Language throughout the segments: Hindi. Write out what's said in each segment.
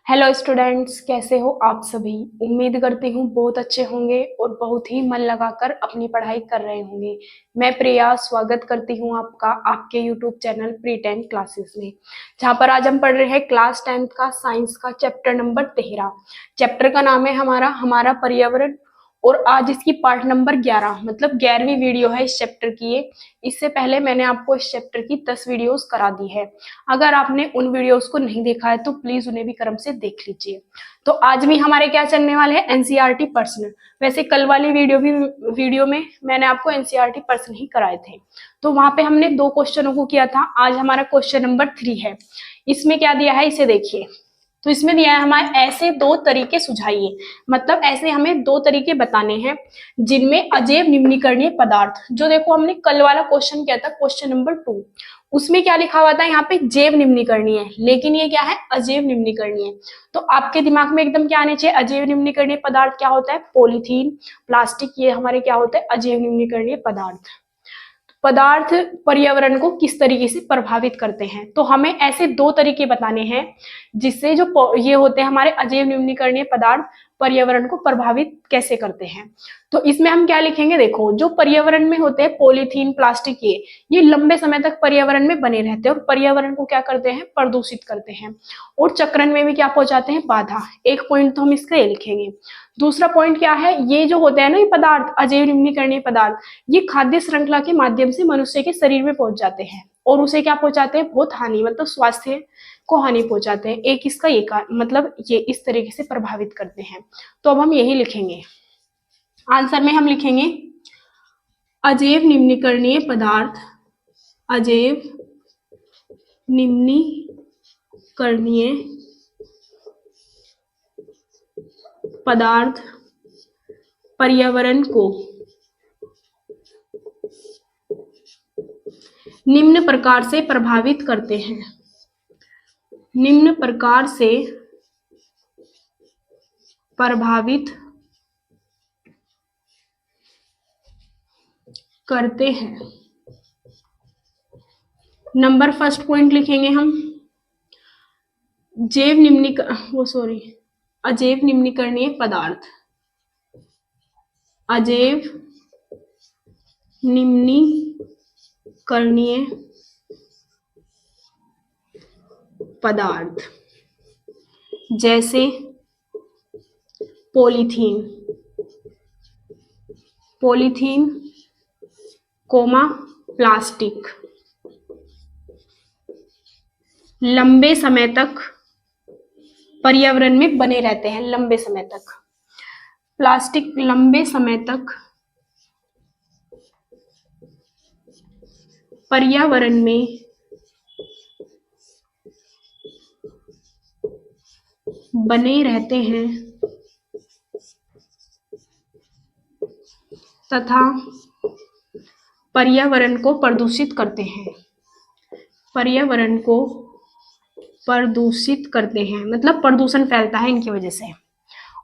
हेलो स्टूडेंट्स, कैसे हो आप सभी। उम्मीद करती हूँ बहुत अच्छे होंगे और बहुत ही मन लगाकर अपनी पढ़ाई कर रहे होंगे। मैं प्रिया स्वागत करती हूँ आपका आपके यूट्यूब चैनल प्री 10 क्लासेस में, जहाँ पर आज हम पढ़ रहे हैं क्लास 10th का साइंस का चैप्टर नंबर 13। चैप्टर का नाम है हमारा हमारा पर्यावरण और आज इसकी पार्ट नंबर 11 मतलब 11वीं वीडियो है इस चैप्टर की ये। इससे पहले मैंने आपको इस चैप्टर की 10 वीडियोस करा दी है। अगर आपने उन वीडियोस को नहीं देखा है तो प्लीज उन्हें भी क्रम से देख लीजिए। तो आज भी हमारे क्या चलने वाले हैं, एनसीईआरटी पर्सन। वैसे कल वाली वीडियो में मैंने आपको एनसीईआरटी पर्सन ही कराए थे, तो वहां पे हमने 2 क्वेश्चनों को किया था। आज हमारा क्वेश्चन नंबर 3 है। इसमें क्या दिया है इसे देखिए। तो इसमें दिया है हमारे ऐसे 2 तरीके सुझाइए, मतलब ऐसे हमें 2 तरीके बताने हैं जिनमें अजैव निम्नीकरणीय पदार्थ, जो देखो हमने कल वाला क्वेश्चन किया था क्वेश्चन नंबर 2, उसमें क्या लिखा हुआ था यहाँ पे जैव निम्नीकरणीय, लेकिन ये क्या है अजैव निम्नीकरणीय। तो आपके दिमाग में एकदम क्या आने चाहिए, अजैव निम्नीकरणीय पदार्थ क्या होता है, पॉलीथीन प्लास्टिक, ये हमारे क्या होते हैं अजैव निम्नीकरणीय पदार्थ। पदार्थ पर्यावरण को किस तरीके से प्रभावित करते हैं, तो हमें ऐसे 2 तरीके बताने हैं जिससे जो ये होते हैं हमारे अजैव निम्नीकरणीय पदार्थ पर्यावरण को प्रभावित कैसे करते हैं। तो इसमें हम क्या लिखेंगे, देखो जो पर्यावरण में होते हैं पॉलीथीन प्लास्टिक, ये लंबे समय तक पर्यावरण में बने रहते हैं और पर्यावरण को क्या करते हैं, प्रदूषित करते हैं और चक्रण में भी क्या पहुंचाते हैं, बाधा। एक पॉइंट तो हम इसका ये लिखेंगे। दूसरा पॉइंट क्या है, ये जो होते हैं ना ये पदार्थ अजैव निम्नीकरणीय पदार्थ, ये खाद्य श्रृंखला के माध्यम से मनुष्य के शरीर में पहुंच जाते हैं और उसे क्या पहुंचाते हैं, बहुत हानि, मतलब स्वास्थ्य को हानि पहुंचाते हैं। एक इसका ये मतलब ये इस तरीके से प्रभावित करते हैं। तो अब हम यही लिखेंगे, आंसर में हम लिखेंगे अजैव निम्नीकरणीय पदार्थ, अजैव निम्नीकरणीय पदार्थ पर्यावरण को निम्न प्रकार से प्रभावित करते हैं, निम्न प्रकार से प्रभावित करते हैं। नंबर फर्स्ट पॉइंट लिखेंगे हम अजैव निम्नीकरणीय पदार्थ, अजैव निम्नीकरणीय पदार्थ जैसे पॉलीथीन कोमा प्लास्टिक लंबे समय तक पर्यावरण में बने रहते हैं, लंबे समय तक। प्लास्टिक लंबे समय तक पर्यावरण में बने रहते हैं तथा पर्यावरण को प्रदूषित करते हैं, पर्यावरण को प्रदूषित करते हैं, मतलब प्रदूषण फैलता है इनकी वजह से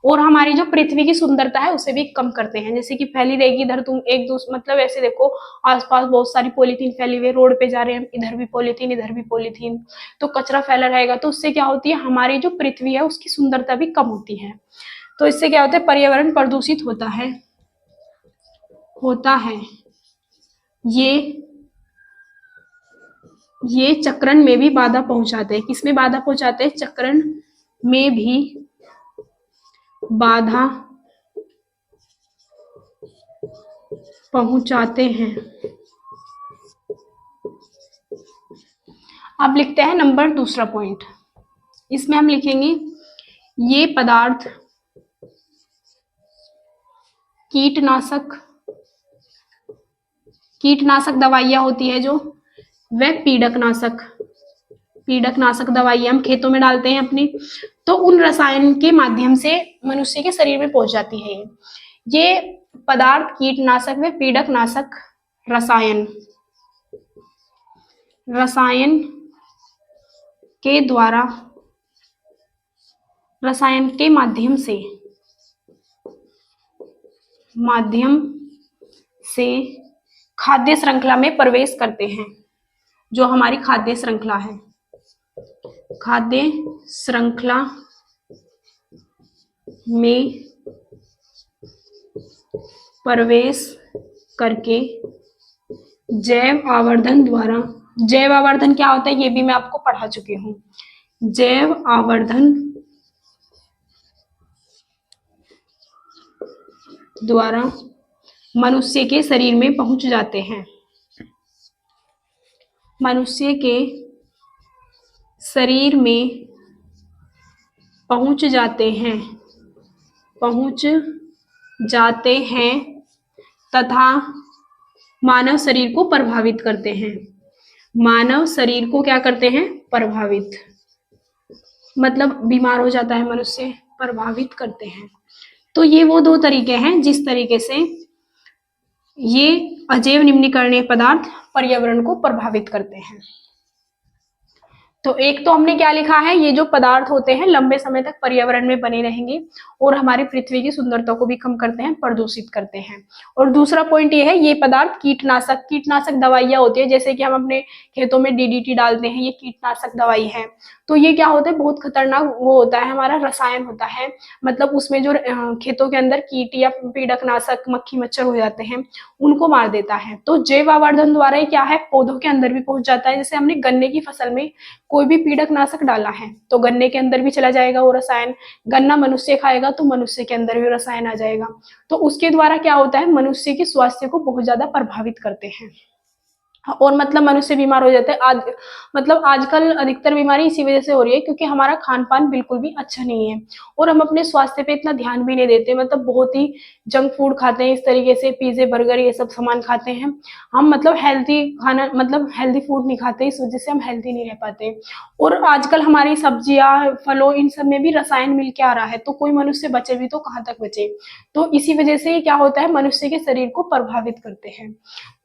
और हमारी जो पृथ्वी की सुंदरता है उसे भी कम करते हैं। जैसे कि फैली रहेगी इधर तुम एक दूसरे, मतलब ऐसे देखो आसपास बहुत सारी पॉलीथीन फैली हुई, रोड पे जा रहे हैं इधर भी पॉलीथीन इधर भी पॉलीथीन, तो कचरा फैला रहेगा, तो उससे क्या होती है हमारी जो पृथ्वी है उसकी सुंदरता भी कम होती है। तो इससे क्या होता है, पर्यावरण प्रदूषित होता है। ये चक्रण में भी बाधा पहुंचाते हैं। किसमें बाधा पहुंचाते हैं, चक्रण में भी बाधा पहुंचाते हैं। अब लिखते हैं नंबर दूसरा पॉइंट। इसमें हम लिखेंगे ये पदार्थ कीटनाशक दवाइयां होती है जो, वह पीड़कनाशक दवाइयां हम खेतों में डालते हैं अपनी, तो उन रसायन के माध्यम से मनुष्य के शरीर में पहुंच जाती है। ये पदार्थ कीटनाशक व पीड़कनाशक रसायन के माध्यम से खाद्य श्रृंखला में प्रवेश करते हैं। जो हमारी खाद्य श्रृंखला है, खाद्य श्रृंखला में प्रवेश करके जैव आवर्धन द्वारा, जैव आवर्धन क्या होता है ये भी मैं आपको पढ़ा चुकी हूँ। जैव आवर्धन द्वारा मनुष्य के शरीर में पहुंच जाते हैं, मनुष्य के शरीर में पहुंच जाते हैं, पहुंच जाते हैं तथा मानव शरीर को प्रभावित करते हैं। मानव शरीर को क्या करते हैं? प्रभावित, मतलब बीमार हो जाता है मनुष्य, प्रभावित करते हैं। तो ये वो दो तरीके हैं जिस तरीके से ये अजैव निम्नीकरणीय पदार्थ पर्यावरण को प्रभावित करते हैं। तो एक तो हमने क्या लिखा है, ये जो पदार्थ होते हैं लंबे समय तक पर्यावरण में बने रहेंगे और हमारी पृथ्वी की सुंदरता को भी कम करते हैं, प्रदूषित करते हैं। और दूसरा पॉइंट ये है, ये पदार्थ कीटनाशक, कीटनाशक दवाइयां होती है, जैसे कि हम अपने खेतों में डीडीटी डालते हैं, ये कीटनाशक दवाई है। तो ये क्या होता है, बहुत खतरनाक वो होता है, हमारा रसायन होता है, मतलब उसमें जो खेतों के अंदर कीट या पीड़कनाशक मक्खी मच्छर हो जाते हैं उनको मार देता है। तो जैव आवर्धन द्वारा ये क्या है, पौधों के अंदर भी पहुंच जाता है। जैसे हमने गन्ने की फसल में कोई भी पीड़कनाशक डाला है तो गन्ने के अंदर भी चला जाएगा वो रसायन, गन्ना मनुष्य खाएगा तो मनुष्य के अंदर भी रसायन आ जाएगा। तो उसके द्वारा क्या होता है, मनुष्य के स्वास्थ्य को बहुत ज्यादा प्रभावित करते हैं और मतलब मनुष्य बीमार हो जाते हैं। मतलब आजकल अधिकतर बीमारी इसी वजह से हो रही है क्योंकि हमारा खान पान बिल्कुल भी अच्छा नहीं है और हम अपने स्वास्थ्य पे इतना ध्यान भी नहीं देते, मतलब बहुत ही जंक फूड खाते हैं, इस तरीके से पिज्जे बर्गर ये सब सामान खाते हैं हम, मतलब हेल्थी खाना, मतलब हेल्थी फूड नहीं खाते, इस वजह से हम हेल्थी नहीं रह पाते। और आजकल हमारी सब्जियां फलों इन सब में भी रसायन मिल के आ रहा है, तो कोई मनुष्य बचे भी तो कहाँ तक बचे। तो इसी वजह से क्या होता है, मनुष्य के शरीर को प्रभावित करते हैं।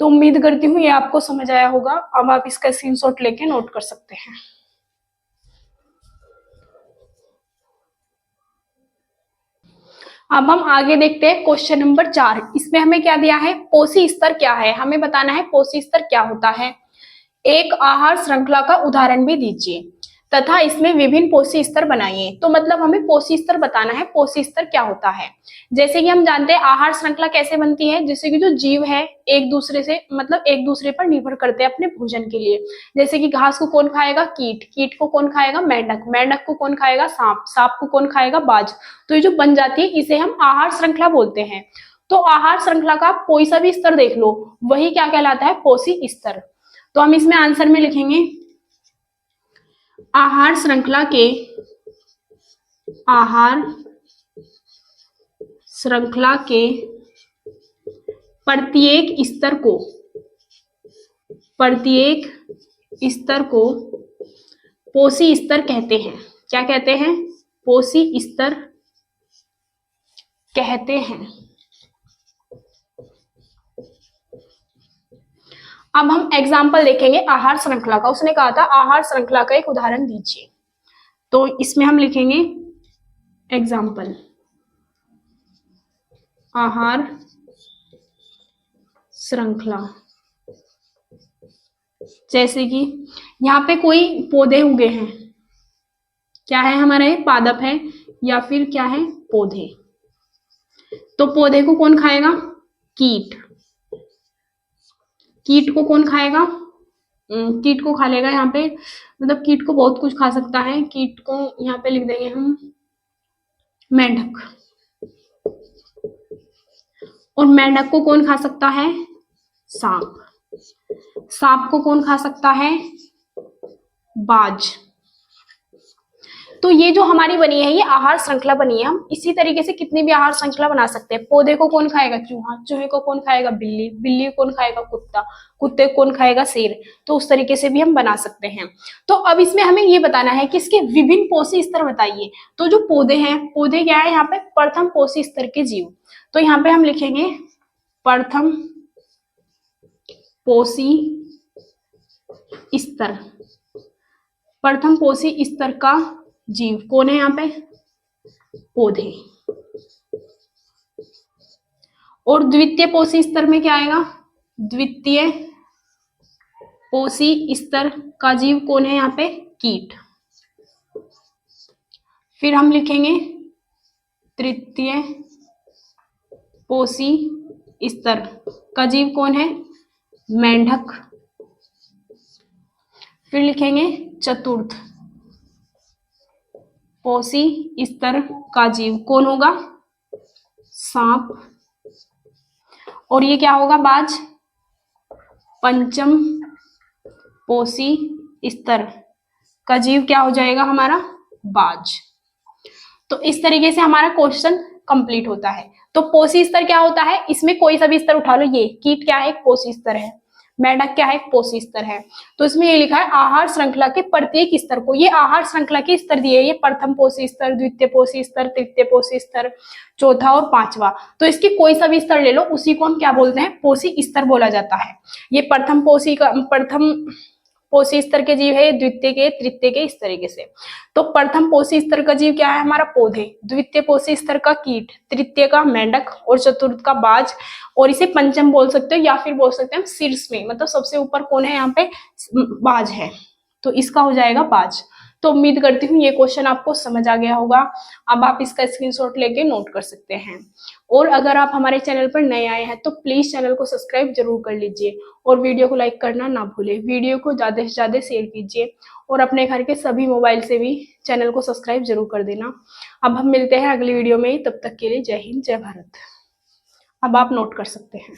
तो उम्मीद करती हूँ ये आपको समझ आया होगा। अब आप इसका स्क्रीनशॉट लेके नोट कर सकते हैं। अब हम आगे देखते हैं क्वेश्चन नंबर 4। इसमें हमें क्या दिया है, पोषी स्तर क्या है, हमें बताना है पोषी स्तर क्या होता है। एक आहार श्रृंखला का उदाहरण भी दीजिए तथा इसमें विभिन्न पोषी स्तर बनाइए। तो मतलब हमें पोषी स्तर बताना है, पोषी स्तर क्या होता है। जैसे कि हम जानते हैं आहार श्रृंखला कैसे बनती है, जैसे कि जो जीव है एक दूसरे से, मतलब एक दूसरे पर निर्भर करते हैं अपने भोजन के लिए। जैसे कि घास को कौन खाएगा, कीट, कीट को कौन खाएगा, मेंढक, मेंढक को कौन खाएगा, सांप, सांप को कौन खाएगा, बाज। तो ये जो बन जाती है इसे हम आहार श्रृंखला बोलते हैं। तो आहार श्रृंखला का कोई सा भी स्तर देख लो वही क्या कहलाता है, पोषी स्तर। तो हम इसमें आंसर में लिखेंगे आहार श्रृंखला के, आहार श्रृंखला के प्रत्येक स्तर को, प्रत्येक स्तर को पोषी स्तर कहते हैं। क्या कहते हैं, पोषी स्तर कहते हैं। अब हम एग्जाम्पल देखेंगे आहार श्रृंखला का। उसने कहा था आहार श्रृंखला का एक उदाहरण दीजिए, तो इसमें हम लिखेंगे एग्जाम्पल, आहार श्रृंखला। जैसे कि यहाँ पे कोई पौधे उगे हैं, क्या है हमारा, ये पादप है या फिर क्या है, पौधे। तो पौधे को कौन खाएगा, कीट, कीट को कौन खाएगा, कीट को खा लेगा यहाँ पे, मतलब कीट को बहुत कुछ खा सकता है, कीट को यहाँ पे लिख देंगे हम मेंढक। और मेंढक को कौन खा सकता है, सांप, सांप को कौन खा सकता है, बाज। तो ये जो हमारी बनी है ये आहार श्रृंखला बनी है। हम इसी तरीके से कितनी भी आहार श्रृंखला बना सकते हैं। पौधे को कौन खाएगा, चूहा, चूहे को कौन खाएगा, बिल्ली, बिल्ली को कौन खाएगा, कुत्ता, कुत्ते को कौन खाएगा, शेर। तो उस तरीके से भी हम बना सकते हैं। तो अब इसमें हमें ये बताना है कि इसके विभिन्न पोषी स्तर बताइए। तो जो पौधे हैं, पौधे क्या है यहाँ पे, प्रथम पोषी स्तर के जीव। तो यहाँ पे हम लिखेंगे प्रथम पोषी स्तर, प्रथम पोषी स्तर का जीव कौन है यहाँ पे, पौधे। और द्वितीय पोषी स्तर में क्या आएगा, द्वितीय पोषी स्तर का जीव कौन है यहाँ पे, कीट। फिर हम लिखेंगे तृतीय पोषी स्तर का जीव कौन है? मेंढक। फिर लिखेंगे चतुर्थ पोषी स्तर का जीव कौन होगा? सांप। और ये क्या होगा? बाज। पंचम पोषी स्तर का जीव क्या हो जाएगा हमारा? बाज। तो इस तरीके से हमारा क्वेश्चन कंप्लीट होता है। तो पोषी स्तर क्या होता है? इसमें कोई सा भी स्तर उठा लो, ये कीट क्या है? एक पोषी स्तर है। मेंढक क्या है? एक पोषी स्तर है। तो इसमें ये लिखा है आहार श्रृंखला के प्रत्येक स्तर को, ये आहार श्रृंखला के स्तर दिए, ये प्रथम पोषी स्तर, द्वितीय पोषी स्तर, तृतीय पोषी स्तर, चौथा और पांचवा। तो इसकी कोई सा भी स्तर ले लो, उसी को हम क्या बोलते हैं? पोषी स्तर बोला जाता है। ये प्रथम पोषी स्तर के जीव है, द्वितीय के, तृतीय के, इस तरीके से। तो प्रथम पोषी स्तर का जीव क्या है हमारा? पौधे। द्वितीय पोषी स्तर का कीट, तृतीय का मेंढक और चतुर्थ का बाज। और इसे पंचम बोल सकते हो या फिर बोल सकते हैं शीर्ष में, मतलब सबसे ऊपर कौन है यहाँ पे? बाज है। तो इसका हो जाएगा बाज। तो उम्मीद करती हूँ ये क्वेश्चन आपको समझ आ गया होगा। अब आप इसका स्क्रीनशॉट लेके नोट कर सकते हैं। और अगर आप हमारे चैनल पर नए आए हैं तो प्लीज चैनल को सब्सक्राइब जरूर कर लीजिए और वीडियो को लाइक करना ना भूलें। वीडियो को ज्यादा से ज्यादा शेयर कीजिए और अपने घर के सभी मोबाइल से भी चैनल को सब्सक्राइब जरूर कर देना। अब हम मिलते हैं अगली वीडियो में, तब तक के लिए जय हिंद, जय भारत। अब आप नोट कर सकते हैं।